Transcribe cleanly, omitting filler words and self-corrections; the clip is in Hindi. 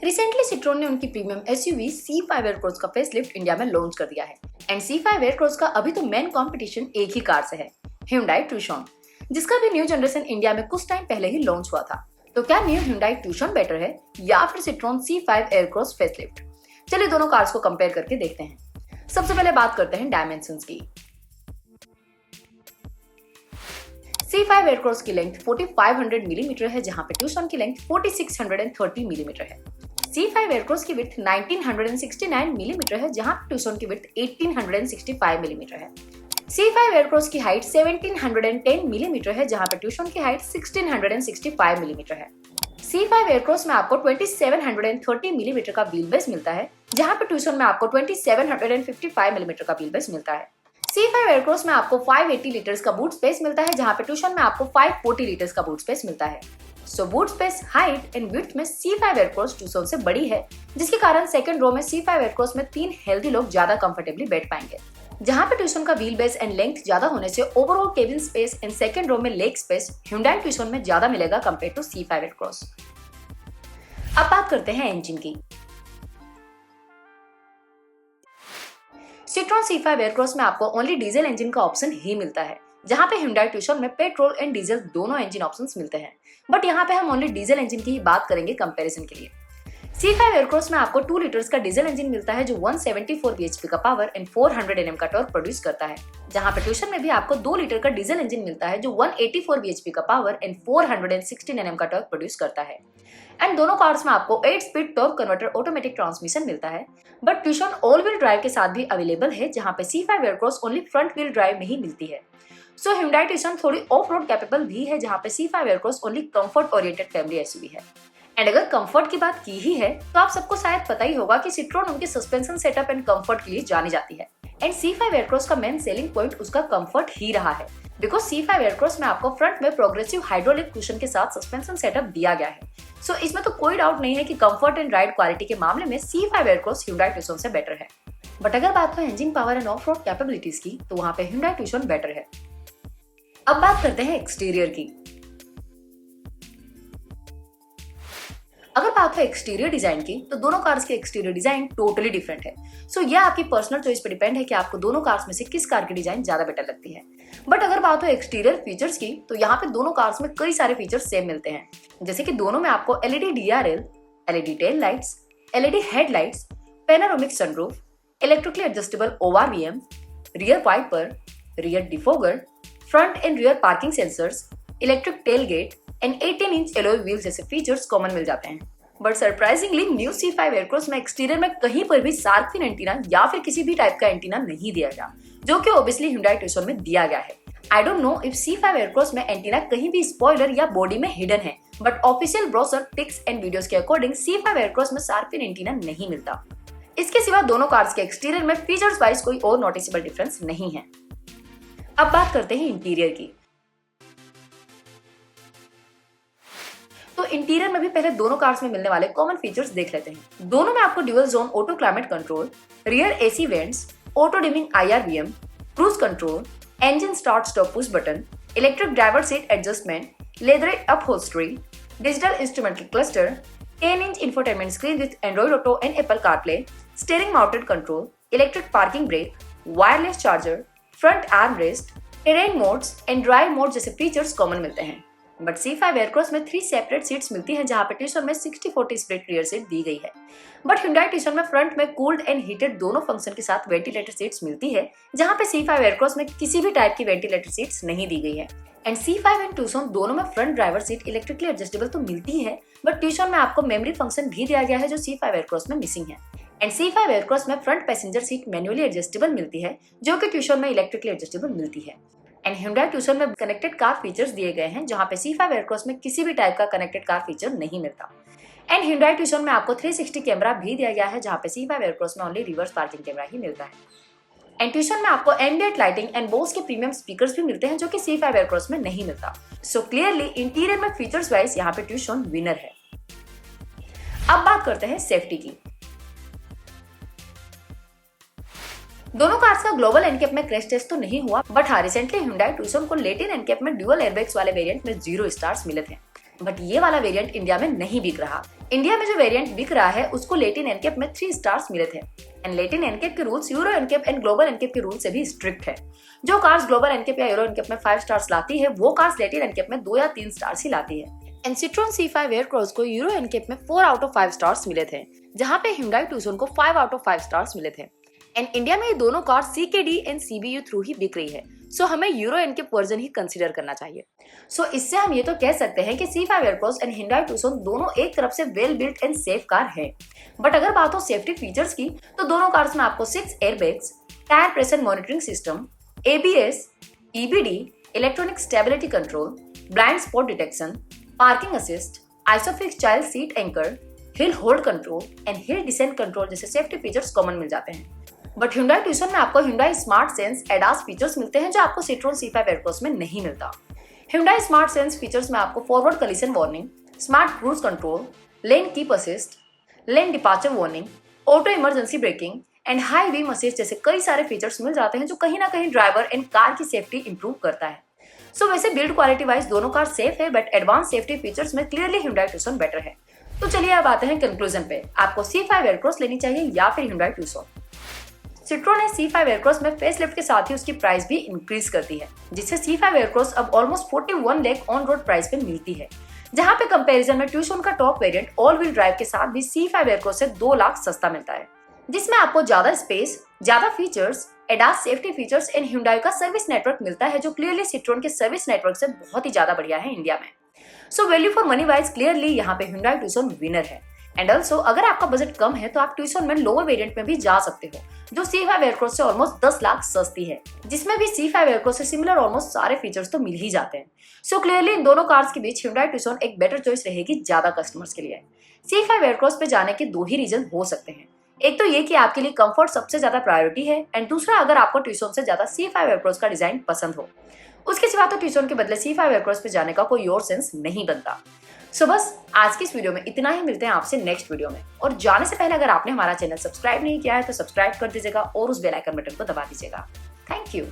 रिसेंटली सिट्रोन ने उनकी प्रीमियम एसयूवी C5 एयरक्रॉस का फेसलिफ्ट इंडिया में लॉन्च कर दिया है एंड C5 एयरक्रॉस का अभी तो मेन कंपटीशन एक ही कार से है, Hyundai Tucson, जिसका भी न्यू जनरेशन इंडिया में कुछ टाइम पहले ही लॉन्च हुआ था। तो क्या न्यू Hyundai Tucson बेटर है या फिर सिट्रोन C5 एयरक्रॉस फेसलिफ्ट? चलिए दोनों कार्स को कंपेयर करके देखते हैं। सबसे पहले बात करते हैं डायमेंशंस की। C5 एयरक्रॉस की लेंथ 4500 मिलीमीटर है, जहां पे Tucson की लेंथ 4630 मिलीमीटर है। C5 एयरक्रॉस की विड्थ 1969 मिलीमीटर है, जहां Tucson की विड्थ 1865 मिलीमीटर है। C5 एयरक्रॉस की हाइट 1710 मिलीमीटर है, जहां पे Tucson की हाइट 1665 मिलीमीटर है। C5 एयरक्रॉस में आपको 2730 मिलीमीटर का व्हील बेस मिलता है, जहां पे Tucson में आपको 2755 मिलीमीटर का व्हील बेस मिलता है। C5 एयरक्रॉस में आपको 580 लीटर्स का बूट स्पेस मिलता है, जहां पे Tucson में आपको 540 लीटर्स का बूट स्पेस मिलता है। So boot space, height and width में C5 एयरक्रॉस Tucson से बड़ी है, जिसके कारण सेकंड रो में C5 एयरक्रॉस में 3 हेल्दी लोग ज्यादा कंफर्टेबली बैठ पाएंगे। जहां पे Tucson का व्हील बेस एंड लेंथ ज्यादा होने से overall cabin space and second row में लेग स्पेस Hyundai Tucson में ज्यादा मिलेगा कंपेयर टू C5 एयरक्रॉस। अब बात करते हैं इंजन की। सिट्रोन C5 एयरक्रॉस में आपको ओनली डीजल इंजन का ऑप्शन ही मिलता है, जहां पे Hyundai Tucson में पेट्रोल एंड डीजल दोनों इंजन ऑप्शंस मिलते हैं। बट यहाँ पे हम ओनली डीजल इंजन की ही बात करेंगे कंपैरिजन के लिए। C5 एयरक्रॉस में आपको 2 लीटर्स का डीजल इंजन मिलता है, जो 174 bhp का पावर एंड 400 Nm का टॉर्क प्रोड्यूस करता है, जहां पे Tucson में भी आपको 2 लीटर का डीजल इंजन मिलता है, जो 184 bhp का पावर एंड 416 Nm का टॉर्क प्रोड्यूस करता है। एंड दोनों कार्स में आपको 8 speed torque converter automatic transmission मिलता है। But Tucson all wheel drive के साथ भी अवेलेबल है, जहां पे C5 Aircross only front wheel drive में ही मिलती है। सो Hyundai Tucson थोड़ी ऑफ रोड कैपेबल भी है, जहां पे C5 Aircross only comfort oriented family SUV है। एंड अगर कंफर्ट की बात की ही है तो आप सबको शायद पता ही होगा कि सिट्रोन उनके सस्पेंशन सेटअप एंड कंफर्ट के लिए जानी जाती है। एंड C5 एयरक्रॉस का मेन सेलिंग पॉइंट उसका कंफर्ट ही रहा है, बिकॉज C5 एयरक्रॉस में आपको फ्रंट में प्रोग्रेसिव हाइड्रोलिक कुशन के साथ सस्पेंशन सेटअप दिया गया है। सो इसमें तो कोई डाउट नहीं है कि कंफर्ट एंड राइड क्वालिटी के मामले में C5 एयरक्रॉस Hyundai Tucson से बेटर है। बट अगर बात हो engine power end of road capabilities की, तो वहाँ पे Hyundai Tucson बेटर है। अब बात करते हैं एक्सटीरियर की। अगर बात हो एक्सटीरियर डिजाइन की, तो दोनों कार्स के एक्सटीरियर डिजाइन टोटली डिफरेंट है। सो यह आपकी पर्सनल चॉइस पर डिपेंड है कि आपको दोनों कार्स में से किस कार की डिजाइन ज्यादा बेटर लगती है। बट अगर बात हो एक्सटीरियर फीचर्स की, तो यहाँ पे दोनों कार्स में कई सारे फीचर्स सेम मिलते हैं, जैसे कि दोनों में आपको LED DRL, LED tail lights, LED headlights, panoramic sunroof, electrically adjustable ORVM, rear wiper, rear defogger, front and rear parking sensors, electric tailgate and 18 inch alloy wheels जैसे फीचर्स कॉमन मिल जाते हैं। But surprisingly new C5 Aircross में एक्सटीरियर में कहीं पर भी शार्क फिन एंटीना या फिर किसी भी टाइप का एंटीना नहीं दिया गया, जो कि ऑब्वियसली Hyundai Tucson में दिया गया है। I don't know if C5 Aircross में एंटीना कहीं भी स्पॉइलर या बॉडी में हिडन है, but official brochure pics and videos के अकॉर्डिंग C5 एयरक्रॉस में शार्क फिन एंटीना नहीं मिलता। इसके सिवा दोनों कार्स के एक्सटीरियर में फीचर्स वाइज कोई और नोटिसेबल डिफरेंस नहीं है। अब बात करते हैं इंटीरियर की। तो इंटीरियर में भी पहले दोनों कार्स में मिलने वाले कॉमन फीचर्स देख लेते हैं। दोनों में आपको dual zone auto climate control, rear AC vents, auto dimming IRVM, cruise control, engine start stop push button, electric driver seat adjustment, leather upholstery, digital instrumental cluster, 10 inch infotainment screen with Android auto and Apple CarPlay, steering mounted control, electric parking brake, wireless charger, front arm rest, terrain modes and drive mode जैसे फीचर्स कॉमन मिलते हैं। बट C5 एयरक्रॉस में 3 सेपरेट सीट्स मिलती हैं, जहां पे Tucson में 60-40 स्प्लिट रियर सीट दी गई है। बट Hyundai Tucson में फ्रंट में कूल्ड एंड हीटेड दोनों फंक्शन के साथ वेंटिलेटर सीट्स मिलती है, जहां पे C5 एयरक्रॉस में किसी भी टाइप की वेंटिलेटर सीट्स नहीं दी गई है। एंड C5 एंड Tucson दोनों में front driver seat electrically adjustable तो मिलती है, बट Tucson में आपको मेमोरी फंक्शन भी दिया गया है, जो C5 एयरक्रॉस में मिसिंग है। एंड C5 एयरक्रॉस में front passenger seat manually adjustable मिलती है, जो कि Tucson में इलेक्ट्रिकली एडजस्टेबल मिलती है। एंड Hyundai Tucson में कनेक्टेड कार फीचर्स दिए गए हैं, जहां पे C5 एयरक्रॉस में किसी भी टाइप का कनेक्टेड कार फीचर नहीं मिलता। एंड Hyundai Tucson में आपको 360 कैमरा भी दिया गया है, जहां पे C5 एयरक्रॉस में ओनली रिवर्स पार्किंग कैमरा ही मिलता है। एंड Tucson में आपको एम्बिएंट लाइटिंग एंड बोस के प्रीमियम स्पीकर्स भी मिलते हैं, जो कि C5 एयरक्रॉस में नहीं मिलता। सो क्लियरली इंटीरियर में फीचर्स वाइज यहाँ पे Tucson विनर है। अब बात करते हैं सेफ्टी की। दोनों कार्स का ग्लोबल एनकैप में क्रैश टेस्ट तो नहीं हुआ, बट हाँ रिसेंटली Hyundai Tucson को लेटिन एनकैप में ड्यूअल एयरबैग्स वाले वेरिएंट में 0 स्टार्स मिले थे। बट ये वाला वेरिएंट इंडिया में नहीं बिक रहा। इंडिया में जो वेरिएंट बिक रहा है उसको लैटिन एनकेप में 3 स्टार्स मिले थे एंड लैटिन एनकेप के rules euro NCAP and global NCAP के रूल से भी स्ट्रिक्ट है। जो कार्स ग्लोबल एनकेप या यूरो एनकेप में 5 स्टार्स लाती है वो कार्स लैटिन एनकेप में 2 या 3 स्टार्स ही लाती है। एंड सिट्रोन C5 एयरक्रॉस को यूरो एनकेप में 4 आउट ऑफ 5 स्टार्स मिले थे, जहां पे Hyundai Tucson को 5 आउट ऑफ 5 स्टार्स मिले थे। एंड इंडिया में ये दोनों car CKD and CBU through ही बिक रही है, सो हमें यूरो एनकेप वर्जन ही कंसीडर करना चाहिए। सो इससे हम ये तो कह सकते हैं कि C5 Aircross and Hyundai Tucson दोनों एक तरफ से well built and safe car है। बट अगर बात हो सेफ्टी फीचर्स की तो दोनों कार्स में आपको 6 airbags, tyre pressure monitoring system, ABS, EBD, electronic stability control, blind spot detection, parking assist, isofix child seat anchor, hill hold control and hill descent control जैसे सेफ्टी फीचर्स कॉमन मिल जाते हैं। बट Hyundai Tucson में आपको Hyundai smart sense ADAS features मिलते हैं जो आपको Citroen C5 एयरक्रॉस में नहीं मिलता। Hyundai स्मार्ट सेंस फीचर्स में आपको forward collision warning, smart cruise control, lane keep assist, lane departure warning, auto emergency breaking and high beam assist जैसे कई सारे फीचर्स मिल जाते हैं जो कहीं ना कहीं ड्राइवर एंड कार की सेफ्टी इंप्रूव करता है। सो वैसे बिल्ड क्वालिटी वाइज दोनों कार सेफ है बट एडवांस सेफ्टी फीचर्स में क्लियरली Hyundai Tucson बेटर है। तो चलिए अब आते हैं कंक्लूजन पे, आपको C5 एयरक्रॉस लेनी चाहिए या फिर Hyundai Tucson। Citroen ने C5 एयरक्रॉस में फेसलिफ्ट के साथ ही उसकी प्राइस भी इंक्रीज कर दी है, जिससे C5 एयरक्रॉस अब almost 41 lakh on road price पे मिलती है, जहां पे कंपैरिजन में Tucson का top variant all wheel drive के साथ भी C5 एयरक्रॉस से 2 लाख सस्ता मिलता है, जिसमें आपको ज्यादा स्पेस, ज्यादा features, ADAS safety features and Hyundai का सर्विस नेटवर्क मिलता है जो क्लियरली Citroen के सर्विस नेटवर्क से बहुत ही ज्यादा बढ़िया है इंडिया में। So value for money wise clearly यहाँ पे Hyundai Tucson विनर है। एंड ऑल्सो अगर आपका बजट कम है तो आप Tucson में लोअर वेरिएंट में भी जा सकते हो जो C5 एयरक्रॉस से ऑलमोस्ट 10 लाख सस्ती है, जिसमें भी C5 एयरक्रॉस से सिमिलर ऑलमोस्ट सारे फीचर्स तो मिल ही जाते हैं। सो क्लियरली इन दोनों कार्स के बीच Hyundai Tucson एक बेटर चॉइस रहेगी ज्यादा कस्टमर्स के लिए। C5 एयरक्रॉस पे जाने के 2 ही रीजन हो सकते हैं, एक तो ये कि आपके लिए कंफर्ट सबसे ज्यादा प्रायोरिटी है एंड दूसरा अगर आपको Tucson से ज्यादा C5 एयरक्रॉस का डिजाइन पसंद हो। उसके सिवा तो Tucson के बदले C5 एयरक्रॉस पे जाने का कोई और सेंस नहीं बनता। सो बस आज की इस वीडियो में इतना ही, मिलते हैं आपसे नेक्स्ट वीडियो में। और जाने से पहले अगर आपने हमारा चैनल सब्सक्राइब नहीं किया है तो सब्सक्राइब कर दीजिएगा और उस बेल आइकन बटन को दबा दीजिएगा। Thank you.